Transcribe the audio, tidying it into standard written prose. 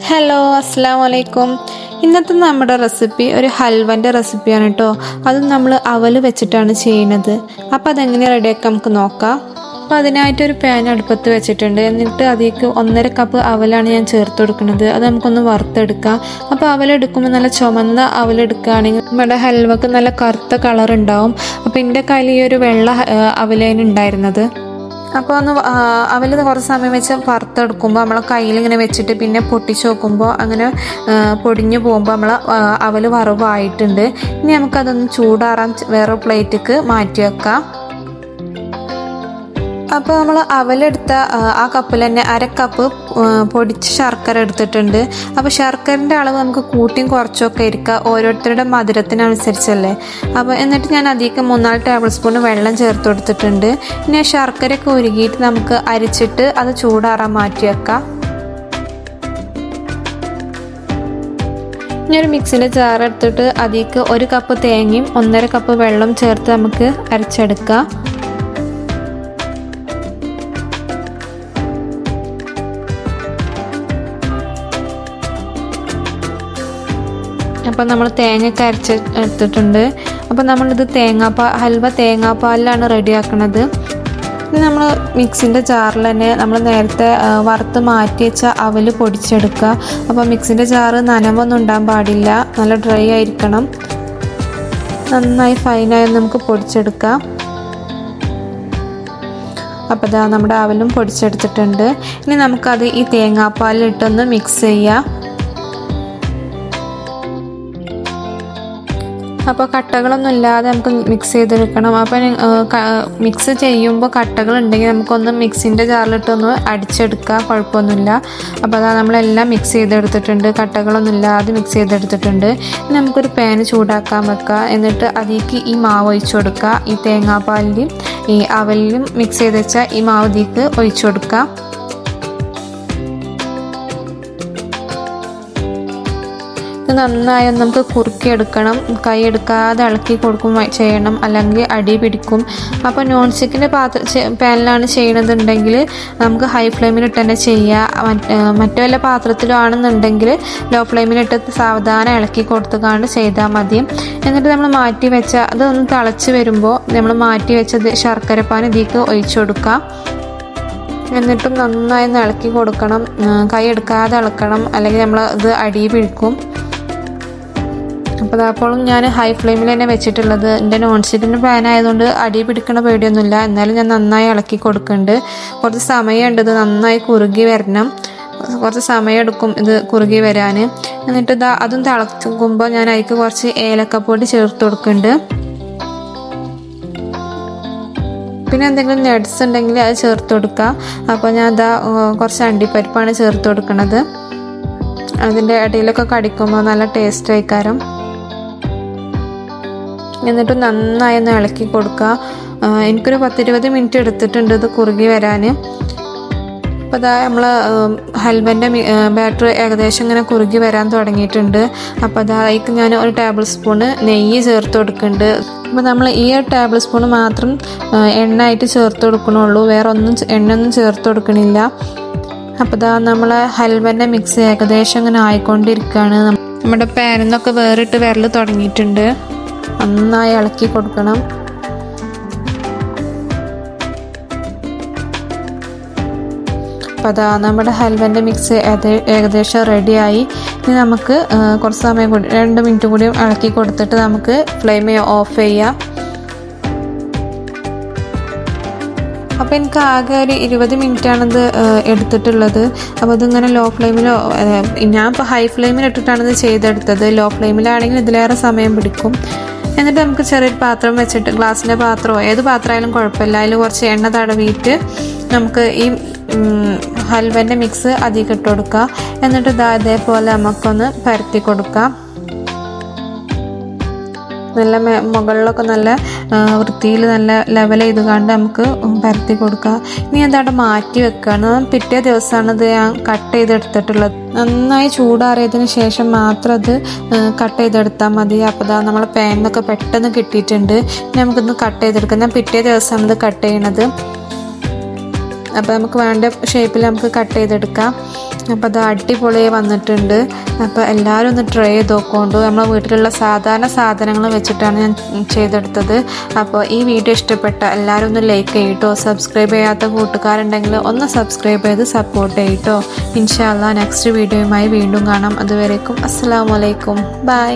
Hello, അസ്സാം വലൈക്കും. ഇന്നത്തെ നമ്മുടെ റെസിപ്പി ഒരു ഹൽവൻ്റെ റെസിപ്പിയാണ് കേട്ടോ. അതും നമ്മൾ അവൽ വെച്ചിട്ടാണ് ചെയ്യുന്നത്. അപ്പോൾ അതെങ്ങനെ റെഡിയാക്കാം നമുക്ക് നോക്കാം. അപ്പോൾ അതിനായിട്ടൊരു പാൻ അടുപ്പത്ത് വെച്ചിട്ടുണ്ട്. എന്നിട്ട് അതിലേക്ക് 1.5 കപ്പ് അവലാണ് ഞാൻ ചേർത്ത് കൊടുക്കുന്നത്. അത് നമുക്കൊന്ന് വറുത്തെടുക്കാം. അപ്പോൾ അവലെടുക്കുമ്പോൾ നല്ല ചുമന്ന അവലെടുക്കുകയാണെങ്കിൽ നമ്മുടെ ഹൽവക്ക് നല്ല കറുത്ത കളർ ഉണ്ടാവും. അപ്പോൾ എൻ്റെ കയ്യിൽ ഈ ഒരു വെള്ള അവലേന് ഉണ്ടായിരുന്നത്. അപ്പോൾ ഒന്ന് അവൽ കുറച്ച് സമയം വെച്ച് വറുത്തെടുക്കുമ്പോൾ നമ്മളെ കയ്യിൽ ഇങ്ങനെ വെച്ചിട്ട് പിന്നെ പൊട്ടിച്ച് നോക്കുമ്പോൾ അങ്ങനെ പൊടിഞ്ഞു പോകുമ്പോൾ നമ്മൾ അവൽ വറവായിട്ടുണ്ട്. ഇനി നമുക്കതൊന്ന് ചൂടാറാൻ വേറെ പ്ലേറ്റിക്ക് മാറ്റി വെക്കാം. അപ്പോൾ നമ്മൾ അവലെടുത്ത ആ കപ്പിൽ തന്നെ 1/2 കപ്പ് പൊടിച്ച ശർക്കര എടുത്തിട്ടുണ്ട്. അപ്പോൾ ശർക്കരൻ്റെ അളവ് നമുക്ക് കൂട്ടിയും കുറച്ചൊക്കെ ഇരിക്കുക, ഓരോരുത്തരുടെ മധുരത്തിനനുസരിച്ചല്ലേ. അപ്പോൾ എന്നിട്ട് ഞാൻ അതിലേക്ക് 3-4 ടേബിൾ സ്പൂൺ വെള്ളം ചേർത്ത് കൊടുത്തിട്ടുണ്ട്. ഇനി ശർക്കരയൊക്കെ ഉരുകിയിട്ട് നമുക്ക് അരിച്ചിട്ട് അത് ചൂടാറാൻ മാറ്റി വെക്കാം. ഇനി ഒരു മിക്സിൻ്റെ ജാർ എടുത്തിട്ട് അതിലേക്ക് 1 കപ്പ് തേങ്ങയും 1.5 കപ്പ് വെള്ളം ചേർത്ത് നമുക്ക് അരച്ചെടുക്കാം. അപ്പോൾ നമ്മൾ തേങ്ങയൊക്കെ എടുത്തിട്ടുണ്ട്. അപ്പോൾ നമ്മളിത് ഹൽവ തേങ്ങാപ്പാലിലാണ് റെഡിയാക്കുന്നത്. ഇത് നമ്മൾ മിക്സിൻ്റെ ജാറിൽ തന്നെ നമ്മൾ നേരത്തെ വറുത്ത് മാറ്റി വെച്ച അവൽ പൊടിച്ചെടുക്കുക. അപ്പോൾ മിക്സിൻ്റെ ജാറ് നനവൊന്നും ഉണ്ടാകാൻ പാടില്ല, നല്ല ഡ്രൈ ആയിരിക്കണം. നന്നായി ഫൈനായി നമുക്ക് പൊടിച്ചെടുക്കാം. അപ്പോൾ ഇതാ നമ്മുടെ അവലും പൊടിച്ചെടുത്തിട്ടുണ്ട്. ഇനി നമുക്കത് ഈ തേങ്ങാപ്പാലിലിട്ടൊന്ന് മിക്സ് ചെയ്യാം. അപ്പോൾ കട്ടകളൊന്നും ഇല്ലാതെ നമുക്ക് മിക്സ് ചെയ്തെടുക്കണം. അപ്പോൾ മിക്സ് ചെയ്യുമ്പോൾ കട്ടകളുണ്ടെങ്കിൽ നമുക്കൊന്ന് മിക്സിൻ്റെ ജാറിലിട്ടൊന്ന് അടിച്ചെടുക്കാം, കുഴപ്പമൊന്നുമില്ല. അപ്പോൾ അതാ നമ്മളെല്ലാം മിക്സ് ചെയ്തെടുത്തിട്ടുണ്ട്, കട്ടകളൊന്നും ഇല്ലാതെ മിക്സ് ചെയ്തെടുത്തിട്ടുണ്ട്. ഇനി നമുക്കൊരു പാൻ ചൂടാക്കാൻ വെക്കുക. എന്നിട്ട് അതിലേക്ക് ഈ മാവ് ഒഴിച്ചു കൊടുക്കുക. ഈ തേങ്ങാപ്പാലിലും ഈ അവലിലും മിക്സ് ചെയ്ത് വെച്ചാൽ ഈ മാവ് ഇതിലേക്ക് ഒഴിച്ചു കൊടുക്കുക. നന്നായി നമുക്ക് കുറുക്കിയെടുക്കണം. കൈ എടുക്കാതെ ഇളക്കി കൊടുക്കും ചെയ്യണം, അല്ലെങ്കിൽ അടി പിടിക്കും. അപ്പോൾ നോൺ സ്റ്റിക്കിൻ്റെ പാനിലാണ് ചെയ്യണതുണ്ടെങ്കിൽ നമുക്ക് ഹൈ ഫ്ലെയിമിലിട്ട് തന്നെ ചെയ്യുക. മറ്റു വല്ല പാത്രത്തിലും ആണെന്നുണ്ടെങ്കിൽ ലോ ഫ്ലെയിമിലിട്ട് സാവധാനം ഇളക്കി കൊടുത്തുകൊണ്ട് ചെയ്താൽ മതി. എന്നിട്ട് നമ്മൾ മാറ്റി വെച്ച അതൊന്ന് തിളച്ച് വരുമ്പോൾ നമ്മൾ മാറ്റി വെച്ചത് ശർക്കരപ്പാൻ ഇതിലേക്ക് ഒഴിച്ചു കൊടുക്കുക. എന്നിട്ടും നന്നായി ഒന്ന് ഇളക്കി കൊടുക്കണം. കൈ എടുക്കാതെ ഇളക്കണം, അല്ലെങ്കിൽ നമ്മൾ ഇത് അടി പിടിക്കും. അപ്പോൾ അപ്പോഴും ഞാൻ ഹൈ ഫ്ലെയിമിൽ തന്നെ വെച്ചിട്ടുള്ളത്. എൻ്റെ നോൺ സ്റ്റിക്കിൻ്റെ പാൻ ആയതുകൊണ്ട് അടി പിടിക്കണ പേടിയൊന്നുമില്ല. എന്നാലും ഞാൻ നന്നായി ഇളക്കി കൊടുക്കുന്നുണ്ട്. കുറച്ച് സമയമുണ്ട് ഇത് നന്നായി കുറുകി വരണം. കുറച്ച് സമയം എടുക്കും ഇത് കുറുകി വരാൻ. എന്നിട്ട് അതും തിളക്കുമ്പോൾ ഞാൻ അതിലേക്ക് കുറച്ച് ഏലക്കപ്പൊടി ചേർത്ത് കൊടുക്കുന്നുണ്ട്. പിന്നെ എന്തെങ്കിലും നട്ട്സ് ഉണ്ടെങ്കിൽ അത് ചേർത്ത് കൊടുക്കുക. അപ്പോൾ ഞാൻ കുറച്ച് അണ്ടിപ്പരിപ്പാണ് ചേർത്ത് കൊടുക്കുന്നത്. അതിൻ്റെ ഇടയിലൊക്കെ കടിക്കുമ്പോൾ നല്ല ടേസ്റ്റ് ആയിക്കാരം. എന്നിട്ട് നന്നായി ഒന്ന് ഇളക്കി കൊടുക്കുക. എനിക്കൊരു 10-20 മിനിറ്റ് എടുത്തിട്ടുണ്ട് ഇത് കുറുകി വരാൻ. അപ്പോൾ അതാ നമ്മൾ ഹൽവൻ്റെ ബാറ്റർ ഏകദേശം ഇങ്ങനെ കുറുകി വരാൻ തുടങ്ങിയിട്ടുണ്ട്. അപ്പോൾ അതിലേക്ക് ഞാൻ 1 ടേബിൾ സ്പൂണ് നെയ്യ് ചേർത്ത് കൊടുക്കുന്നുണ്ട്. അപ്പോൾ നമ്മൾ ഈ 1 ടേബിൾ സ്പൂൺ മാത്രം എണ്ണ ആയിട്ട് ചേർത്ത് കൊടുക്കണുള്ളൂ, വേറെ എണ്ണയൊന്നും ചേർത്ത് കൊടുക്കണില്ല. അപ്പോൾ നമ്മൾ ഹൽവൻ്റെ മിക്സ് ഏകദേശം ഇങ്ങനെ ആയിക്കൊണ്ടിരിക്കുകയാണ്. നമ്മുടെ പാനിൽ നിന്നൊക്കെ വേറിട്ട് വരൽ തുടങ്ങിയിട്ടുണ്ട്. നന്നായി ഇളക്കി കൊടുക്കണം. അപ്പോൾ നമ്മുടെ ഹൽവൻ്റെ മിക്സ് ഏകദേശം റെഡിയായി. ഇനി നമുക്ക് കുറച്ച് സമയം കൂടി 2 മിനിറ്റ് കൂടി ഇളക്കി കൊടുത്തിട്ട് നമുക്ക് ഫ്ലെയിം ഓഫ് ചെയ്യാം. അപ്പോൾ എനിക്ക് ആകെ ഒരു 20 മിനിറ്റാണിത് എടുത്തിട്ടുള്ളത്. അപ്പോൾ ഇതിങ്ങനെ ലോ ഫ്ലെയിമിലോ, ഞാൻ ഇപ്പോൾ ഹൈ ഫ്ലെയിമിലിട്ടിട്ടാണ് ഇത് ചെയ്തെടുത്തത്. ലോ ഫ്ലെയിമിലാണെങ്കിൽ ഇതിലേറെ സമയം പിടിക്കും. എന്നിട്ട് നമുക്ക് ചെറിയൊരു പാത്രം വെച്ചിട്ട്, ഗ്ലാസിൻ്റെ പാത്രമോ ഏത് പാത്രമായാലും കുഴപ്പമില്ല, അതിൽ കുറച്ച് എണ്ണ തടവിയിട്ട് നമുക്ക് ഈ ഹൽവൻ്റെ മിക്സ് അതിലേക്ക് ഇട്ട് കൊടുക്കുക. എന്നിട്ട് ഇതേപോലെ നമുക്കൊന്ന് പരത്തി കൊടുക്കാം. നല്ല മുകളിലൊക്കെ നല്ല വൃത്തിയിൽ നല്ല ലെവൽ ചെയ്ത് കണ്ട് നമുക്ക് പരത്തി കൊടുക്കുക. ഇനി അതവിടെ മാറ്റി വെക്കുകയാണ്. പിറ്റേ ദിവസമാണ് ഇത് ഞാൻ കട്ട് ചെയ്തെടുത്തിട്ടുള്ളത്. നന്നായി ചൂടാറിയതിന് ശേഷം മാത്രം അത് കട്ട് ചെയ്തെടുത്താൽ മതി. അപ്പോൾ നമ്മളെ പാനിന്നൊക്കെ പെട്ടെന്ന് കിട്ടിയിട്ടുണ്ട്. ഇനി നമുക്കിന്ന് കട്ട് ചെയ്തെടുക്കാം. ഞാൻ പിറ്റേ ദിവസമാണ് ഇത് കട്ട് ചെയ്യണത്. അപ്പോൾ നമുക്ക് വേണ്ട ഷേപ്പിൽ നമുക്ക് കട്ട് ചെയ്തെടുക്കാം. അപ്പോൾ അത് അടിപൊളിയായി വന്നിട്ടുണ്ട്. അപ്പോൾ എല്ലാവരും ഒന്ന് ട്രൈ ചെയ്ത് നോക്കൊണ്ടു. നമ്മളെ വീട്ടിലുള്ള സാധാരണ സാധനങ്ങൾ വെച്ചിട്ടാണ് ഞാൻ ചെയ്തെടുത്തത്. അപ്പോൾ ഈ വീഡിയോ ഇഷ്ടപ്പെട്ട എല്ലാവരും ഒന്ന് ലൈക്ക് ചെയ്യട്ടോ. സബ്സ്ക്രൈബ് ചെയ്യാത്ത കൂട്ടുകാരുണ്ടെങ്കിൽ ഒന്ന് സബ്സ്ക്രൈബ് ചെയ്ത് സപ്പോർട്ട് ചെയ്യട്ടോ. ഇൻഷാ അല്ലാഹ് നെക്സ്റ്റ് വീഡിയോയുമായി വീണ്ടും കാണാം. അതുവരേക്കും അസ്സലാമു അലൈക്കും. ബൈ.